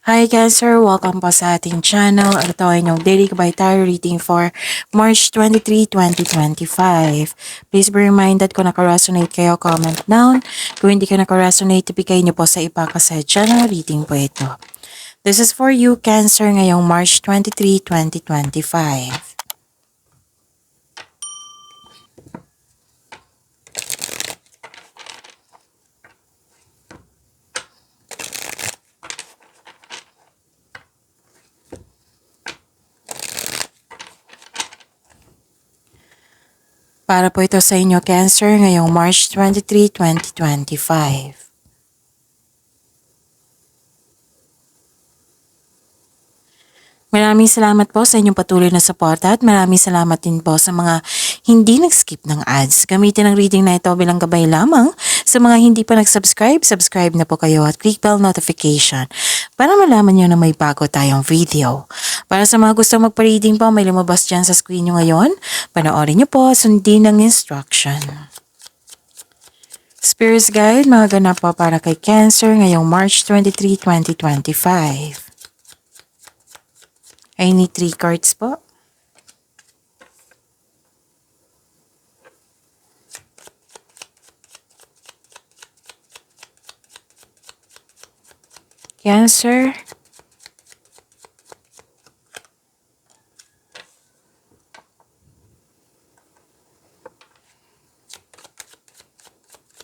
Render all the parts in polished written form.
Hi Cancer! Welcome po sa ating channel. Ito ay inyong daily kabay tarot reading for March 23, 2025. Please be reminded kung naka-resonate kayo, comment down. Kung hindi ka naka-resonate, ibigay niyo po sa iba kasi general reading po ito. This is for you Cancer ngayong March 23, 2025. Para po ito sa inyo Cancer ngayong March 23, 2025. Maraming salamat po sa inyong patuloy na suporta at maraming salamat din po sa mga hindi nag-skip ng ads. Gamitin ang reading na ito bilang gabay lamang sa mga hindi pa nag-subscribe. Subscribe na po kayo at click bell notification para malaman nyo na may bago tayong video. Para sa mga gustong magpa-reading po, may lumabas dyan sa screen nyo ngayon. Panoorin nyo po, sundin ang instruction. Spirit's Guide, mga ganap po para kay Cancer ngayong March 23, 2025. I need 3 cards po. Cancer.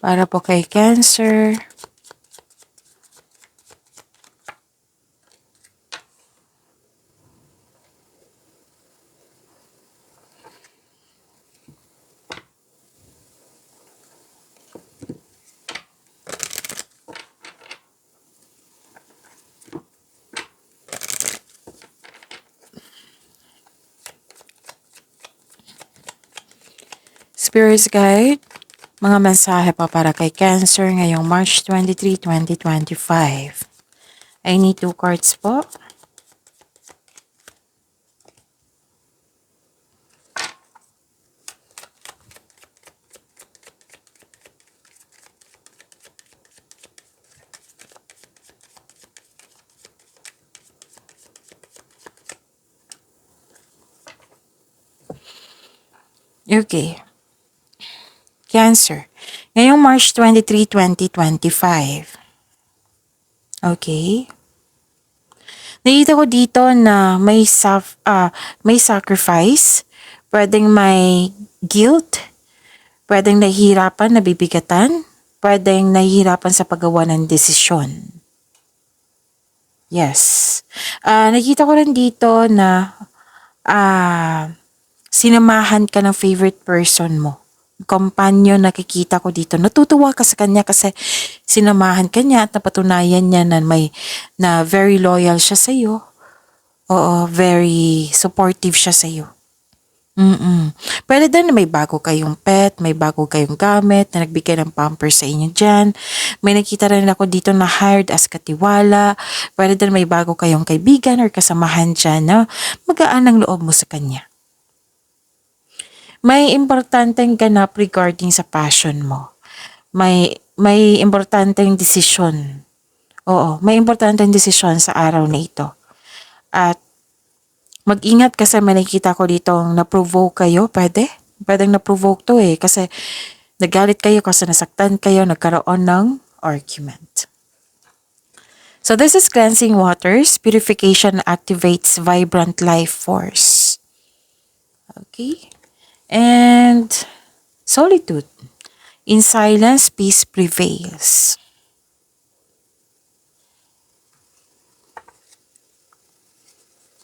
Para po kay Cancer. Spirit's Guide, mga mensahe pa para kay Cancer ngayong March 23, 2025. I need 2 cards po. Okay. Cancer, ngayong March 23, 2025. Okay. Nakita ko dito na may sacrifice, pwedeng may guilt, pwedeng nahihirapan, nabibigatan, pwedeng nahihirapan sa paggawa ng desisyon. Yes. Nakita ko rin dito na sinamahan ka ng favorite person mo. Companion, nakikita ko dito. Natutuwa ka sa kanya kasi sinamahan ka niya at napatunayan niya na very loyal siya sa iyo. Oo, very supportive siya sa iyo. Pwede din na may bago kayong pet, may bago kayong gamit na nagbigay ng pampers sa inyo dyan. May nakita rin ako dito na hired as katiwala. Pwede din may bago kayong kaibigan or kasamahan dyan na magaan ang loob mo sa kanya. May importanteng ganap regarding sa passion mo. May importanteng desisyon. Oo, may importanteng desisyon sa araw na ito. At mag-ingat kasi may nakita ko dito na-provoke kayo, pwede? Pwedeng na-provoke to kasi nagalit kayo kasi nasaktan kayo, nagkaroon ng argument. So this is cleansing waters. Purification activates vibrant life force. Okay? And solitude. In silence, peace prevails.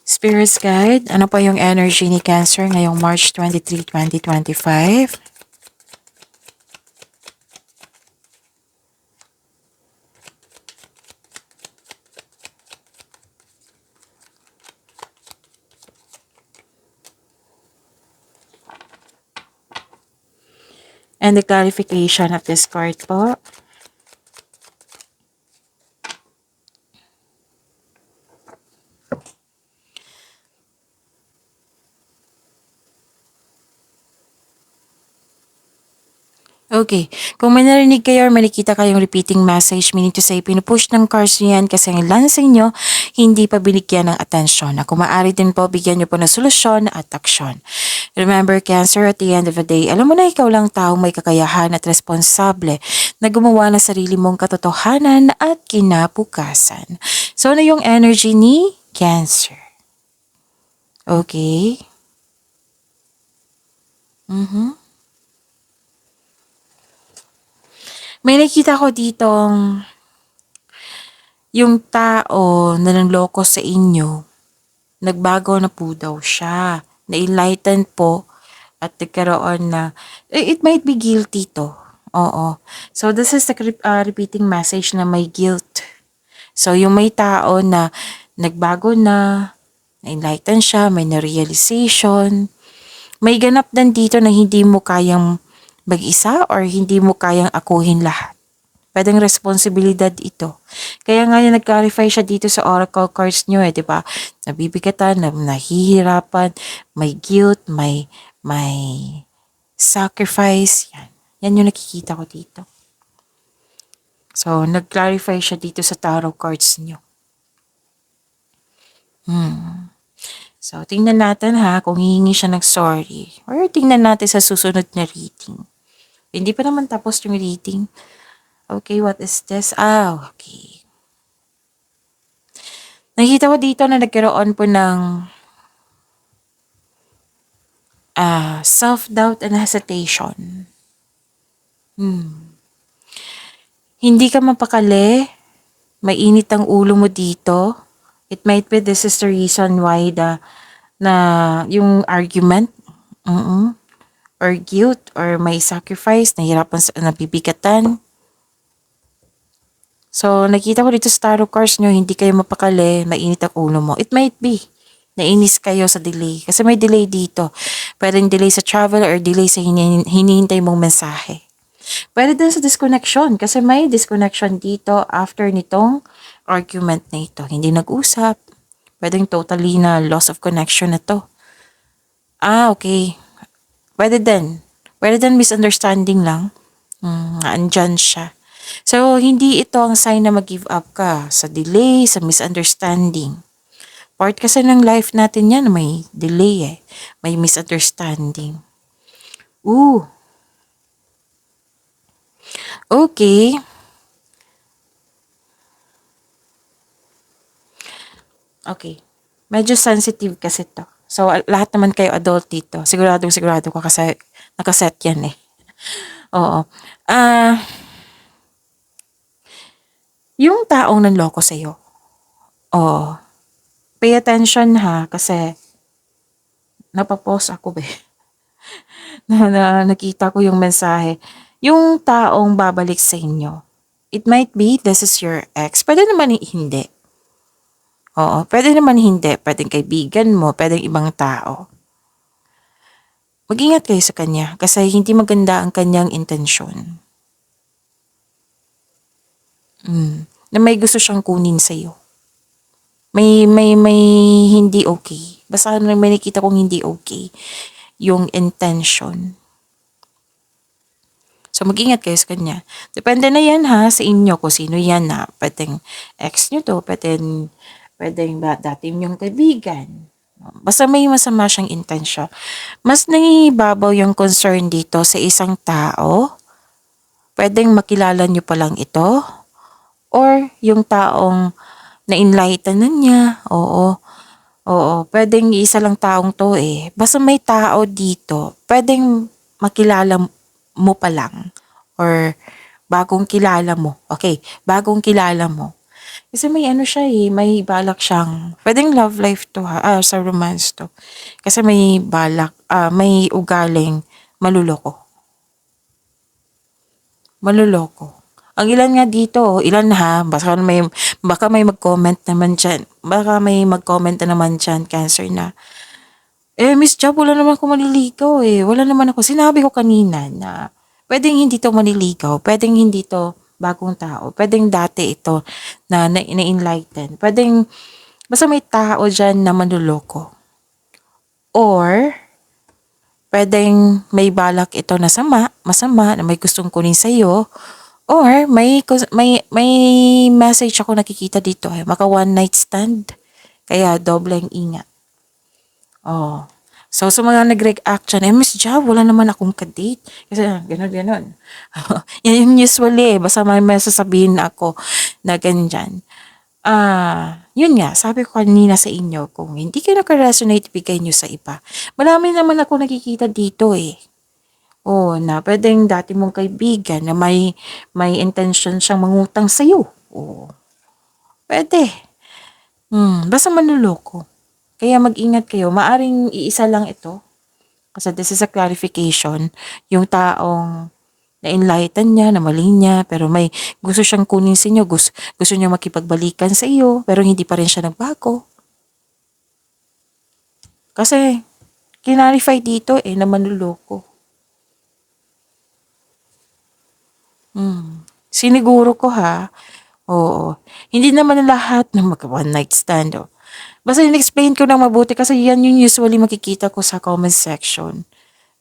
Spirit's Guide, ano pa yung energy ni Cancer ngayong March 23, 2025? And the clarification of this card po. Okay. Kung may narinig kayo or may nakita kayong repeating message, meaning to say, pinupush ng cards nyo yan kasi ang ilan sa inyo hindi pa binigyan ng atensyon. Na kung maaari din po, bigyan nyo po ng solusyon at aksyon. Remember, Cancer, at the end of the day, alam mo na ikaw lang taong may kakayahan at responsable na gumawa ng sarili mong katotohanan at kinabukasan. So, ano yung energy ni Cancer? Okay? May nakita ko ditong yung tao na nanloko sa inyo, nagbago na po daw siya. Na-enlighten po at nagkaroon na, it might be guilty to. Oo. So, this is the repeating message na may guilt. So, yung may tao na nagbago na-enlighten siya, may na-realization, may ganap din dito na hindi mo kayang mag-isa or hindi mo kayang akuhin lahat. Pwedeng responsibilidad ito. Kaya nga yung nag-clarify siya dito sa oracle cards nyo di ba? Nabibigatan, nahihirapan, may guilt, may sacrifice. Yan. Yan yung nakikita ko dito. So, nag-clarify siya dito sa tarot cards nyo. So, tingnan natin kung hihingi siya ng sorry. Or tingnan natin sa susunod na reading. Hindi pa naman tapos yung reading. Okay, what is this? Okay. Nakita ko dito na nagkaroon po ng self-doubt and hesitation. Hindi ka mapakali. Mainit ang ulo mo dito. It might be this is the reason why yung argument, or guilt, or may sacrifice, nahirapan sa nabibigatan. So, nakita ko dito sa tarot cards nyo, hindi kayo mapakali, mainit ang ulo mo. It might be, nainis kayo sa delay. Kasi may delay dito. Pwedeng delay sa travel or delay sa hinihintay mong mensahe. Pwede din sa disconnection kasi may disconnection dito after nitong argument na ito. Hindi nag-usap. Pwedeng totally na loss of connection na to. Okay. Pwede din. Pwede din misunderstanding lang. Andyan siya. So, hindi ito ang sign na mag-give up ka sa delay, sa misunderstanding. Part kasi ng life natin yan, may delay may misunderstanding. Okay. Okay. Medyo sensitive kasi to. So, lahat naman kayo adult dito. Sigurado ko kasi nakaset yan Oo. Yung taong nanloko sa'yo. Pay attention kasi napapause ako na nakita ko yung mensahe. Yung taong babalik sa inyo. It might be this is your ex. Pwede naman hindi. Pwede naman hindi. Pwedeng kaibigan mo, pwedeng ibang tao. Mag-ingat kayo sa kanya kasi hindi maganda ang kanyang intensyon. Na may gusto siyang kunin sa'yo. May hindi okay. Basta may nakita kong hindi okay. Yung intention. So, mag-ingat kayo sa kanya. Depende na yan sa inyo kung sino yan pwedeng ex nyo to, pwedeng dati yung kaibigan. Basta may masama siyang intensyon. Mas nangibabaw yung concern dito sa isang tao. Pwedeng makilala nyo pa lang ito. Or yung taong na-enlighten na niya. Oo, pwedeng isa lang taong to Basta may tao dito, pwedeng makilala mo pa lang. Or bagong kilala mo. Okay, bagong kilala mo. Kasi may siya may balak siyang, pwedeng love life to sa romance to. Kasi may balak, may ugaling maluloko. Ang ilan nga dito, ilan baka may mag-comment naman dyan. Baka may mag-comment na naman dyan, Cancer na, Miss Jab, wala naman ako maliligaw Wala naman ako. Sinabi ko kanina na pwedeng hindi to maliligaw, pwedeng hindi to bagong tao, pwedeng dati ito na na-enlighten. Pwedeng, basta may tao dyan na manluloko. Or, Pwedeng may balak ito na masama na may gustong kunin sa'yo. Or may message ako nakikita dito maka one night stand. Kaya dobleng ingat. Oh. So, sa mga nag-react dyan, Miss Ja, wala naman akong kadate. Kasi, gano'n. Yan yung usually basta may sasabihin na ako na ganyan. Yun nga, sabi ko kanina sa inyo, kung hindi kayo naka-resonate, bigay nyo sa iba. Marami naman ako nakikita dito Oh, na pwedeng dati mong kaibigan na may intention siyang mangutang sa'yo. Oh, pwede. Basta manluloko. Kaya mag-ingat kayo. Maaring iisa lang ito. Kasi this is a clarification. Yung taong na-enlighten niya, na mali niya, pero may gusto siyang kunin sa inyo, gusto niya makipagbalikan sa iyo, pero hindi pa rin siya nagbago. Kasi, kinarify dito na manluloko. Siniguro ko oo. Hindi naman lahat na mag-one night stand. Basta in-explain ko na mabuti kasi yan yung usually makikita ko sa comment section.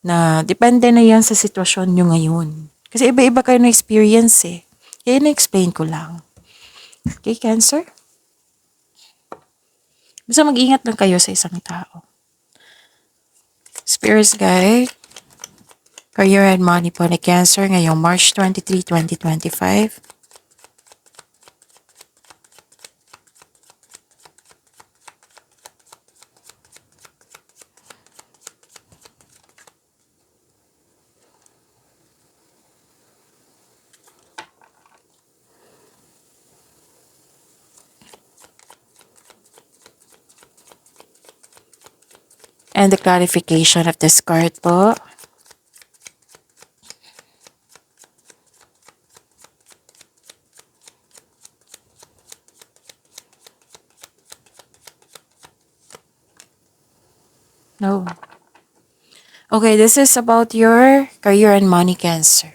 Na depende na yan sa sitwasyon nyo ngayon. Kasi iba-iba kayo na experience Kaya na-explain ko lang. Okay, Cancer? Basta mag-ingat lang kayo sa isang tao. Spirits Guide. Career and Money po ni Cancer ngayong March 23, 2025. And the clarification of this card po. No. Okay, this is about your career and money, Cancer.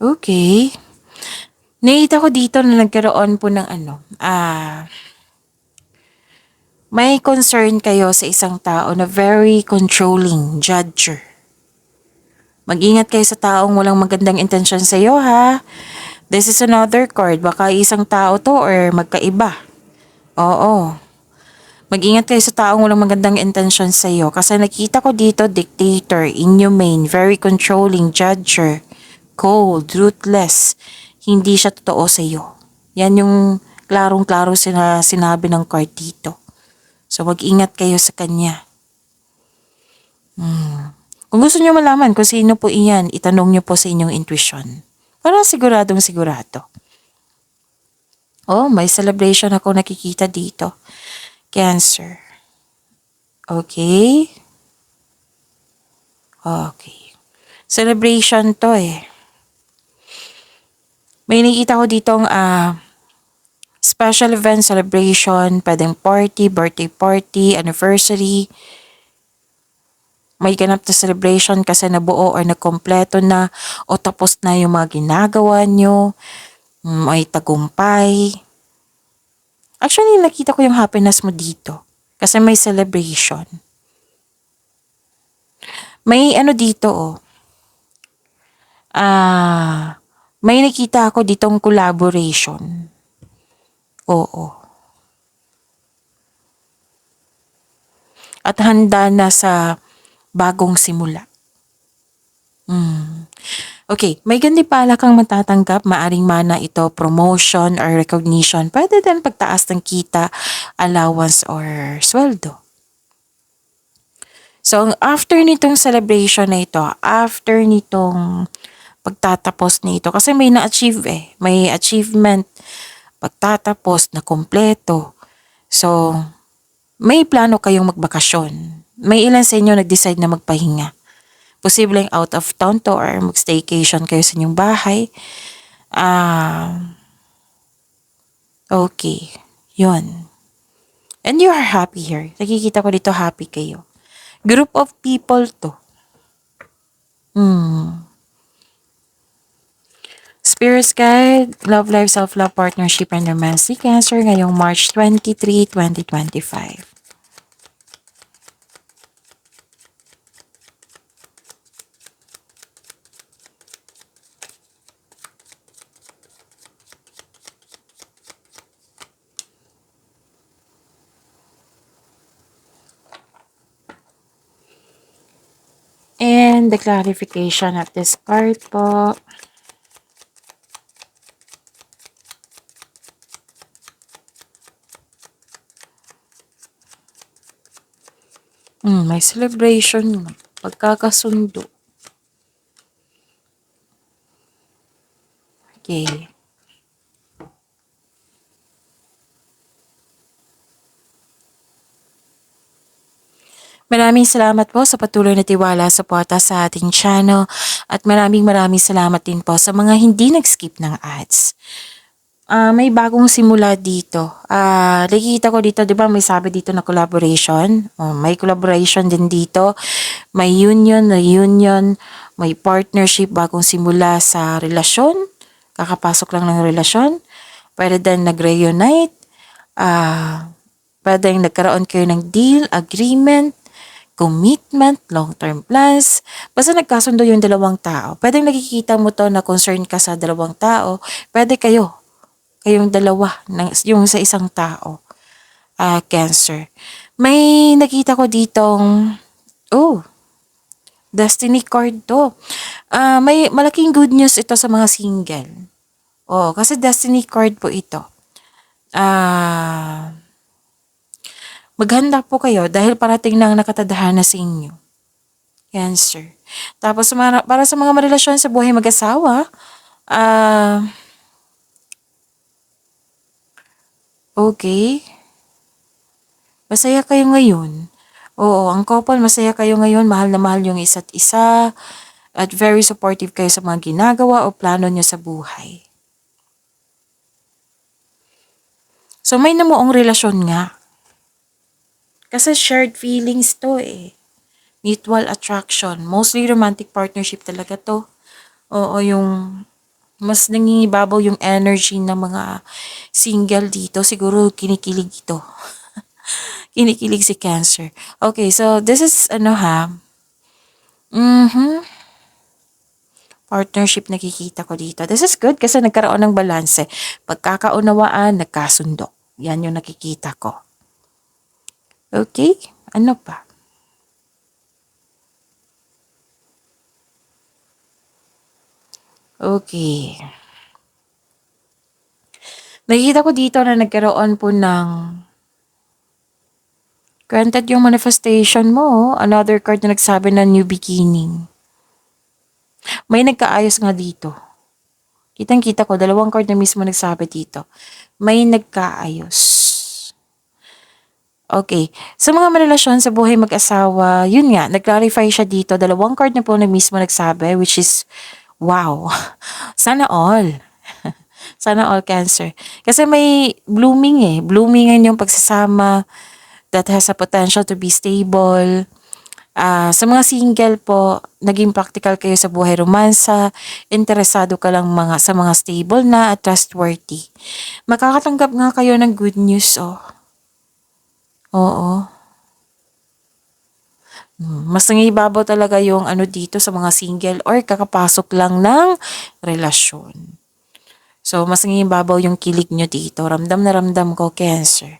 Okay. Nakita ko dito na nagkaroon po ng may concern kayo sa isang tao na very controlling, judger. Mag-ingat kayo sa taong walang magandang intensyon sa iyo This is another card. Baka isang tao to or magkaiba. Oo. Mag-ingat kayo sa taong walang magandang intensyon sa iyo. Kasi nakita ko dito, dictator, inhumane, very controlling, judger, cold, ruthless. Hindi siya totoo sa iyo. Yan yung klarong-klaro sinabi ng card dito. So mag-ingat kayo sa kanya. Kung gusto niyo malaman kung sino po iyan, itanong niyo po sa inyong intuition. Para siguradong sigurado. Oh, may celebration ako nakikita dito. Cancer. Okay. Okay. Celebration to May nakikita ko ditong special event, celebration, pwedeng party, birthday party, anniversary. May ganap na celebration kasi nabuo or nakompleto na o tapos na yung mga ginagawa nyo. May tagumpay. Actually, nakita ko yung happiness mo dito. Kasi may celebration. May dito may nakita ako ditong collaboration. Oo. At handa na sa bagong simula. Okay, may gantimpala kang matatanggap. Maaring mana ito promotion or recognition. Pwede din pagtaas ng kita, allowance or sweldo. So, after nitong celebration na ito, after nitong pagtatapos nito, kasi may na-achieve may achievement, pagtatapos na kompleto. So, may plano kayong magbakasyon. May ilan sa inyo nag-decide na magpahinga. Posibleng out of town to or mag-staycation kayo sa inyong bahay. Okay. Yun. And you are happy here. Nakikita ko dito happy kayo. Group of people to. Spirits Guide, Love Life, Self-Love, Partnership, and Romance ni Cancer ngayong March 23, 2025. And the clarification of this card po. May celebration, pagkakasundo. Okay. Maraming salamat po sa patuloy na tiwala sa suporta sa ating channel at maraming salamat din po sa mga hindi nag-skip ng ads. May bagong simula dito. Nakikita ko dito, 'di ba, may sabi dito na collaboration. May collaboration din dito. May union, reunion, may partnership, bagong simula sa relasyon. Kakapasok lang ng relasyon. Pwede din nag-reunite. Pwede nagkaroon kayo ng deal, agreement, commitment, long-term plans. Basta nagkasundo yung dalawang tao. Pwede nakikita mo to na concern ka sa dalawang tao. Pwede kayong dalawa, yung sa isang tao. Cancer. May nakita ko ditong, destiny card to. May malaking good news ito sa mga single. Kasi destiny card po ito. Maghanda po kayo dahil parating na ang nakatadhana sa inyo. Cancer. Tapos para sa mga marelasyon sa buhay mag-asawa, okay. Masaya kayo ngayon. Ang couple, masaya kayo ngayon. Mahal na mahal yung isa't isa. At very supportive kayo sa mga ginagawa o plano nyo sa buhay. So may namuong relasyon nga. Kasi shared feelings to eh. Mutual attraction. Mostly romantic partnership talaga to. Yung mas nangingibabaw yung energy ng mga single dito. Siguro kinikilig ito. Kinikilig si Cancer. Okay, so this is partnership nakikita ko dito. This is good kasi nagkaroon ng balanse. Pagkakaunawaan, nagkasundo. Yan yung nakikita ko. Okay, ano pa? Okay. Nakikita ko dito na nagkaroon po ng granted yung manifestation mo. Another card na nagsabi na new beginning. May nagkaayos nga dito. Kitang-kita ko, dalawang card na mismo nagsabi dito. May nagkaayos. Okay. Sa mga marelasyon sa buhay mag-asawa, yun nga, nag-clarify siya dito. Dalawang card na po na mismo nagsabi, which is, wow. Sana all. Sana all Cancer. Kasi may blooming eh. Bloomingan yung pagsasama that has a potential to be stable. Sa mga single po, naging practical kayo sa buhay romansa, interesado ka lang sa mga stable na at trustworthy. Makakatanggap nga kayo ng good news, Oo. Mas nangibabaw talaga yung dito sa mga single or kakapasok lang ng relasyon. So, mas nangibabaw yung kilig nyo dito. Ramdam na ramdam ko, Cancer.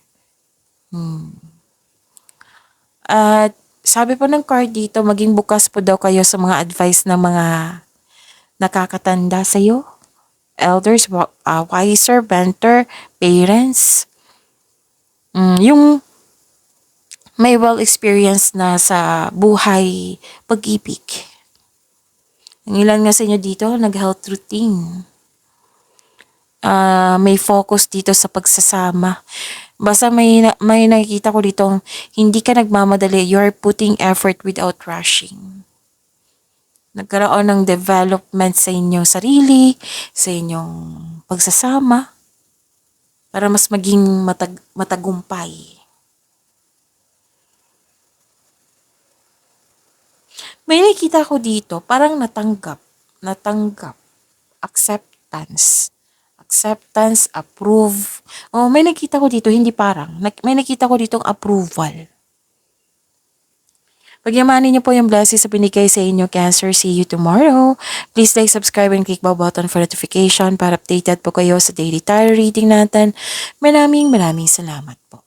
At sabi po ng card dito, maging bukas po daw kayo sa mga advice ng mga nakakatanda sa'yo. Elders, wiser, mentor, parents. Yung may well-experienced na sa buhay pag-ibig. Ang ilan nga sa inyo dito, nag-health routine. May focus dito sa pagsasama. Basta may nakikita ko dito, hindi ka nagmamadali, you're putting effort without rushing. Nagkaroon ng development sa inyong sarili, sa inyong pagsasama, para mas maging matagumpay. May nakikita ko dito, parang natanggap, acceptance. acceptance. Acceptance, approve. Oh, may nakita ko dito, hindi parang. May nakita ko ditong approval. Pagyamanin niyo po yung blessings sa binigay sa inyo, Cancer. See you tomorrow. Please like, subscribe, and click bell button for notification para updated po kayo sa daily tarot reading natin. Maraming salamat po.